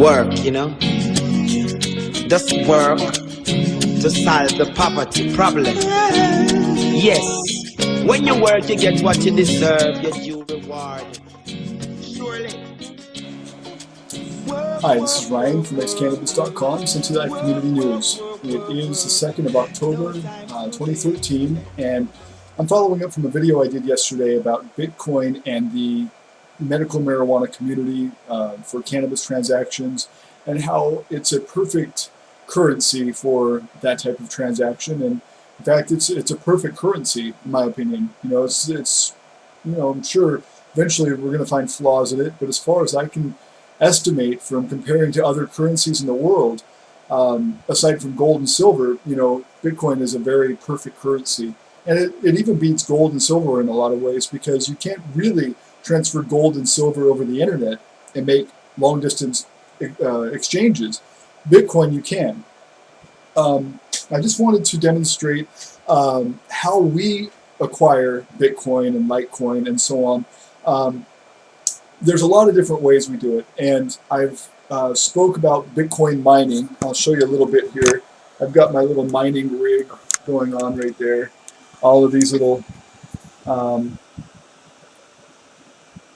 work, you know. Just work to solve the poverty problem. Yes, when you work, you get what you deserve, your due reward. Surely. Hi, this is Ryan from xcannabis.com, Cincinnati Community News. It is the 2nd of October, 2013, and I'm following up from a video I did yesterday about Bitcoin and the medical marijuana community for cannabis transactions, and how it's a perfect currency for that type of transaction. And in fact, it's a perfect currency, in my opinion. It's I'm sure eventually we're going to find flaws in it, but as far as I can estimate from comparing to other currencies in the world, aside from gold and silver, Bitcoin is a very perfect currency. And it even beats gold and silver in a lot of ways, because you can't really transfer gold and silver over the internet and make long distance exchanges. Bitcoin you can. I just wanted to demonstrate how we acquire Bitcoin and Litecoin and so on. There's a lot of different ways we do it, and I've spoke about Bitcoin mining. I'll show you a little bit here. I've got my little mining rig going on right there. All of these little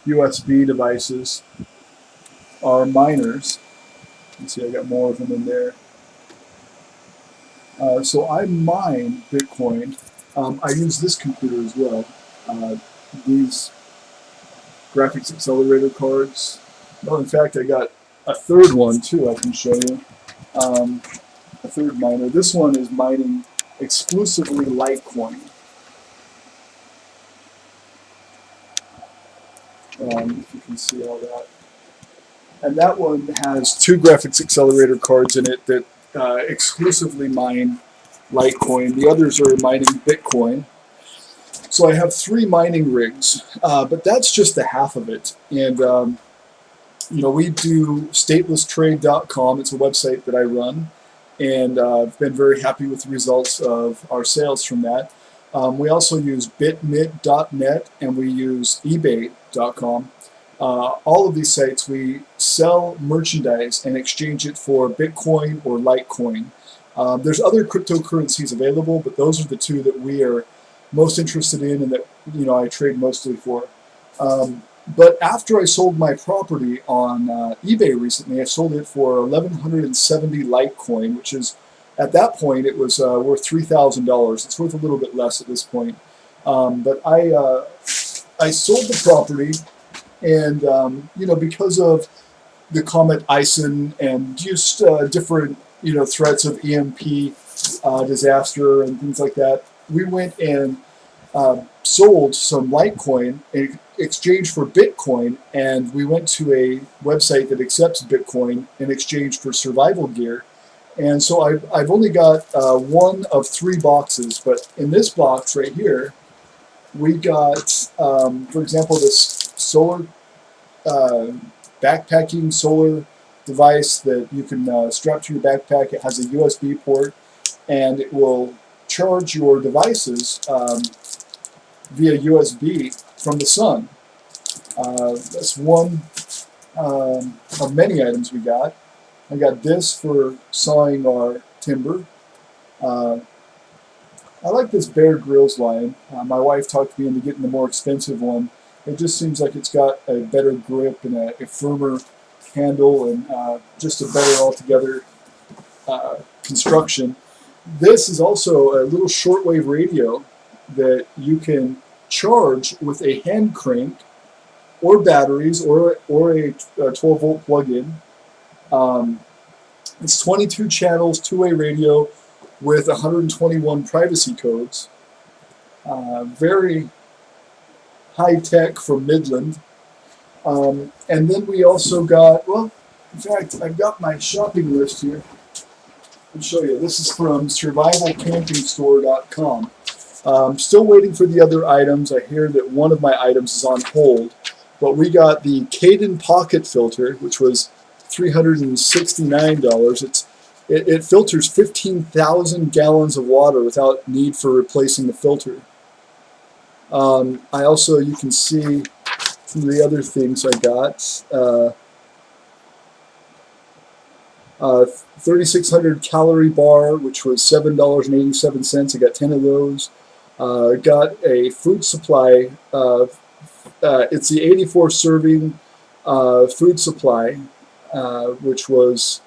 USB devices are miners. You can see I got more of them in there. So I mine Bitcoin. I use this computer as well. These graphics accelerator cards. Well, in fact, I got a third one too I can show you. A third miner. This one is mining exclusively Litecoin. If you can see all that. And that one has 2 graphics accelerator cards in it that exclusively mine Litecoin. The others are mining Bitcoin. So I have 3 mining rigs, but that's just the half of it. And we do statelesstrade.com. It's a website that I run, and I've been very happy with the results of our sales from that. We also use bitmit.net, and we use ebay.com. All of these sites, we sell merchandise and exchange it for Bitcoin or Litecoin. There's other cryptocurrencies available, but those are the 2 that we are most interested in and that I trade mostly for. But after I sold my property on eBay recently, I sold it for 1,170 Litecoin, which is, at that point, it was worth $3,000. It's worth a little bit less at this point. But I sold the property, and because of the Comet Ison and just different threats of EMP disaster and things like that, we went and sold some Litecoin in exchange for Bitcoin, and we went to a website that accepts Bitcoin in exchange for survival gear. And so I've only got 1 of 3 boxes, but in this box right here, we got, for example, this solar backpacking solar device that you can strap to your backpack. It has a USB port, and it will charge your devices via USB from the sun. That's one of many items we got. I got this for sawing our timber. I like this Bear Grylls line. My wife talked me into getting the more expensive one. It just seems like it's got a better grip and a firmer handle, and just a better altogether construction. This is also a little shortwave radio that you can charge with a hand crank or batteries or a 12-volt plug-in. It's 22 channels, 2-way radio with 121 privacy codes. Very high-tech from Midland. And then we also got, well, in fact, I've got my shopping list here. I'll show you. This is from survivalcampingstore.com. Still waiting for the other items. I hear that one of my items is on hold. But we got the Caden Pocket Filter, which was $369. It filters 15,000 gallons of water without need for replacing the filter. I also, you can see some of the other things I got. 3,600 calorie bar, which was $7.87. I got 10 of those. Got a food supply. It's the 84 serving food supply, which was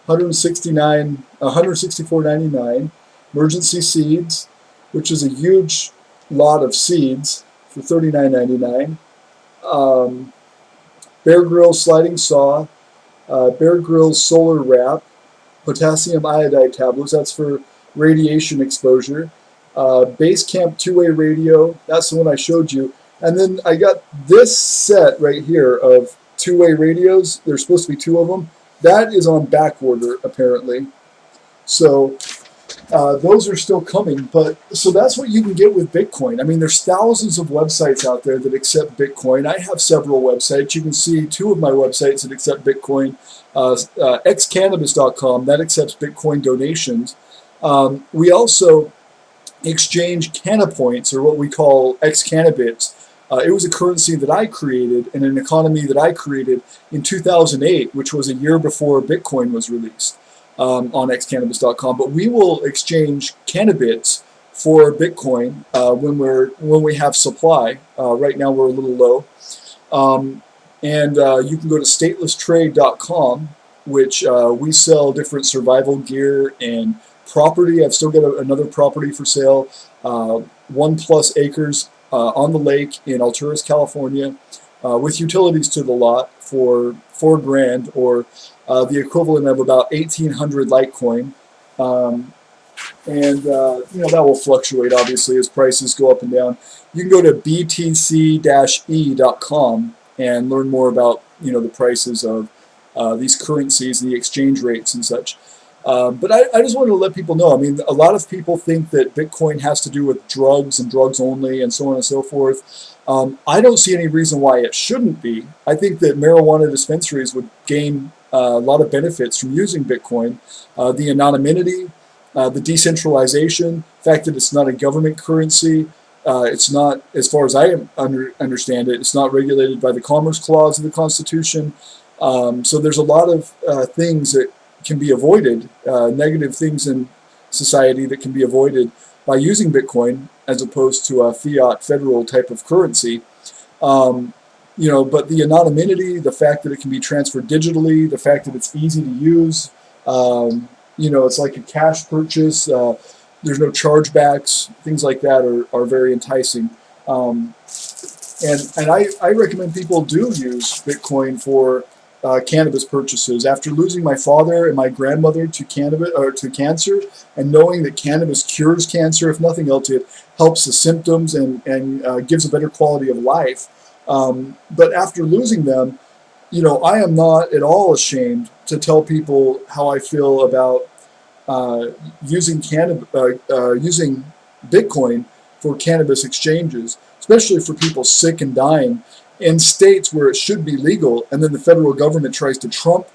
164.99. Emergency seeds, which is a huge lot of seeds for $39.99. Bear Grylls sliding saw, Bear Grylls solar wrap, potassium iodide tablets, that's for radiation exposure, Base Camp two-way radio, that's the one I showed you, and then I got this set right here of two-way radios. There's supposed to be two of them. That is on back order apparently, so those are still coming. But so that's what you can get with Bitcoin. I mean, there's thousands of websites out there that accept Bitcoin. I have several websites. You can see two of my websites that accept Bitcoin. Xcannabis.com, that accepts Bitcoin donations. We also exchange Cannapoints, or what we call Xcannabits. It was a currency that I created in an economy that I created in 2008, which was a year before Bitcoin was released. On xcannabis.com, but we will exchange Cannabits for Bitcoin when we have supply. Right now we're a little low, and you can go to statelesstrade.com, which we sell different survival gear and property. I've still got another property for sale, 1+ acres on the lake in Alturas, California, with utilities to the lot for $4 grand, or the equivalent of about 1,800 Litecoin, and that will fluctuate obviously as prices go up and down. You can go to btc-e.com and learn more about the prices of these currencies and the exchange rates and such. But I just wanted to let people know. I mean, a lot of people think that Bitcoin has to do with drugs and drugs only and so on and so forth. I don't see any reason why it shouldn't be. I think that marijuana dispensaries would gain a lot of benefits from using Bitcoin. The anonymity, the decentralization, the fact that it's not a government currency. It's not, as far as I understand it, it's not regulated by the Commerce Clause of the Constitution. So there's a lot of things that can be avoided, negative things in society that can be avoided by using Bitcoin as opposed to a fiat federal type of currency. But the anonymity, the fact that it can be transferred digitally, the fact that it's easy to use, it's like a cash purchase, there's no chargebacks, things like that are very enticing. And I recommend people do use Bitcoin for cannabis purchases. After losing my father and my grandmother to cancer, and knowing that cannabis cures cancer, if nothing else, it helps the symptoms and gives a better quality of life. But after losing them, I am not at all ashamed to tell people how I feel about using Bitcoin for cannabis exchanges, especially for people sick and dying in states where it should be legal, and then the federal government tries to trump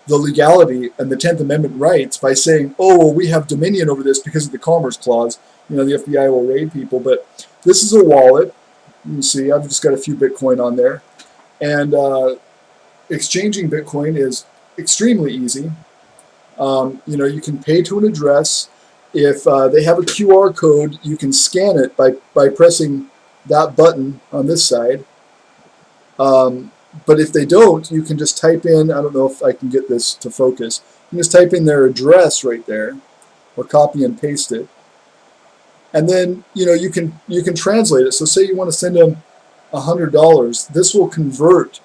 the legality and the 10th Amendment rights by saying, oh, well, we have dominion over this because of the Commerce Clause. The FBI will raid people. But this is a wallet. You can see I've just got a few Bitcoin on there. And exchanging Bitcoin is extremely easy. You can pay to an address. If they have a QR code, you can scan it by pressing that button on this side. But if they don't, you can just type in, I don't know if I can get this to focus, you can just type in their address right there, or copy and paste it. And then, you can translate it. So say you want to send them $100, this will convert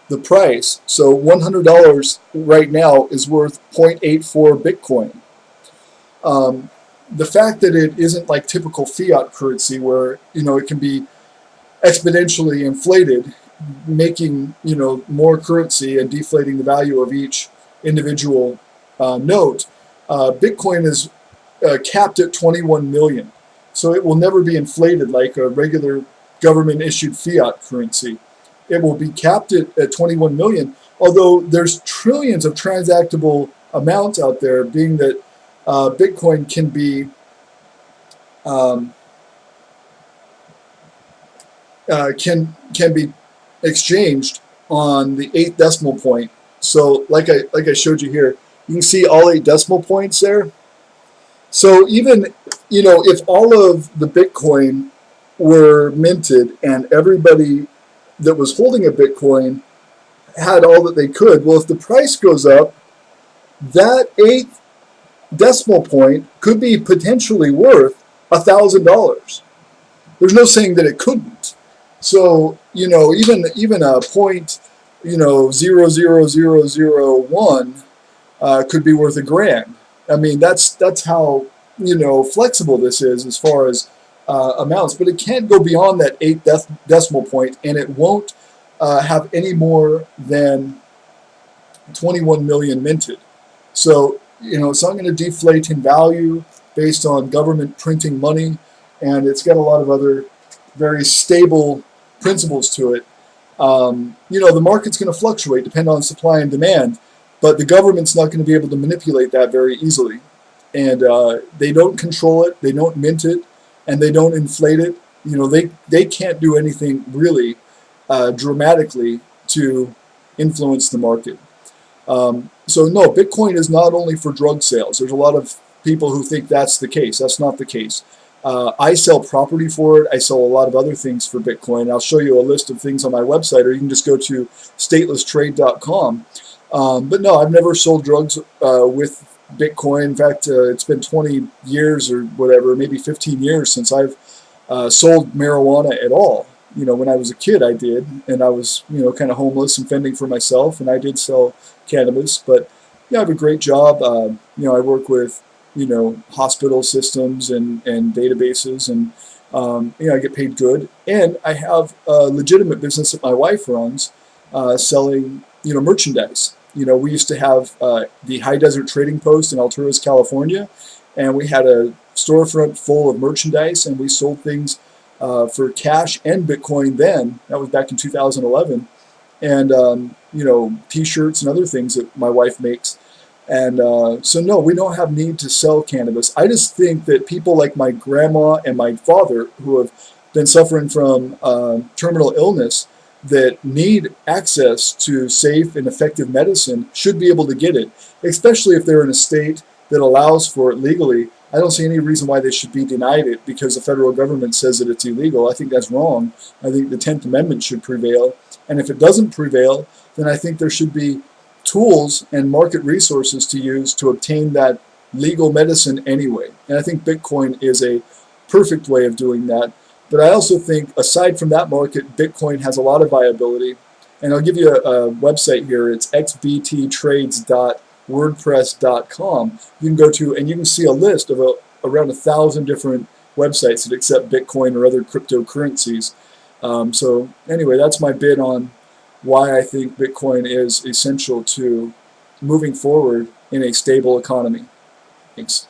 the price. So $100 right now is worth 0.84 Bitcoin. The fact that it isn't like typical fiat currency where, it can be exponentially inflated, making more currency and deflating the value of each individual note. Bitcoin is capped at 21 million, so it will never be inflated like a regular government issued fiat currency. It will be capped at 21 million, although there's trillions of transactable amounts out there, being that Bitcoin can be exchanged on the 8th decimal point. So like I showed you here, You can see all 8 decimal points there. So even, if all of the Bitcoin were minted and everybody that was holding a Bitcoin had all that they could, well, if the price goes up, that 8th decimal point could be potentially worth $1,000. There's no saying that it couldn't. So, even a point, 0.00001 could be worth $1,000. I mean, that's how, flexible this is as far as amounts. But it can't go beyond that 8th decimal point, and it won't have any more than 21 million minted. So, it's not going to deflate in value based on government printing money, and it's got a lot of other very stable principles to it. The market's going to fluctuate depending on supply and demand, but the government's not going to be able to manipulate that very easily. And they don't control it, they don't mint it, and they don't inflate it. They can't do anything really dramatically to influence the market. So no, Bitcoin is not only for drug sales. There's a lot of people who think that's the case. That's not the case. I sell property for it. I sell a lot of other things for Bitcoin. I'll show you a list of things on my website, or you can just go to statelesstrade.com. But no, I've never sold drugs with Bitcoin. In fact, it's been 20 years or whatever, maybe 15 years since I've sold marijuana at all. When I was a kid, I did, and I was, kind of homeless and fending for myself, and I did sell cannabis. But I have a great job. I work with, hospital systems and databases, and I get paid good. And I have a legitimate business that my wife runs, selling, merchandise. We used to have the High Desert Trading Post in Alturas, California, and we had a storefront full of merchandise, and we sold things for cash and Bitcoin then. That was back in 2011. And, T-shirts and other things that my wife makes. And so, no, we don't have need to sell cannabis. I just think that people like my grandma and my father, who have been suffering from terminal illness, that need access to safe and effective medicine, should be able to get it, especially if they're in a state that allows for it legally. I don't see any reason why they should be denied it because the federal government says that it's illegal. I think that's wrong. I think the 10th Amendment should prevail. And if it doesn't prevail, then I think there should be tools and market resources to use to obtain that legal medicine anyway. And I think Bitcoin is a perfect way of doing that. But I also think, aside from that market, Bitcoin has a lot of viability. And I'll give you a website here. It's xbttrades.wordpress.com. You can go to, and you can see a list of around 1,000 different websites that accept Bitcoin or other cryptocurrencies. So anyway, that's my bit on why I think Bitcoin is essential to moving forward in a stable economy. Thanks.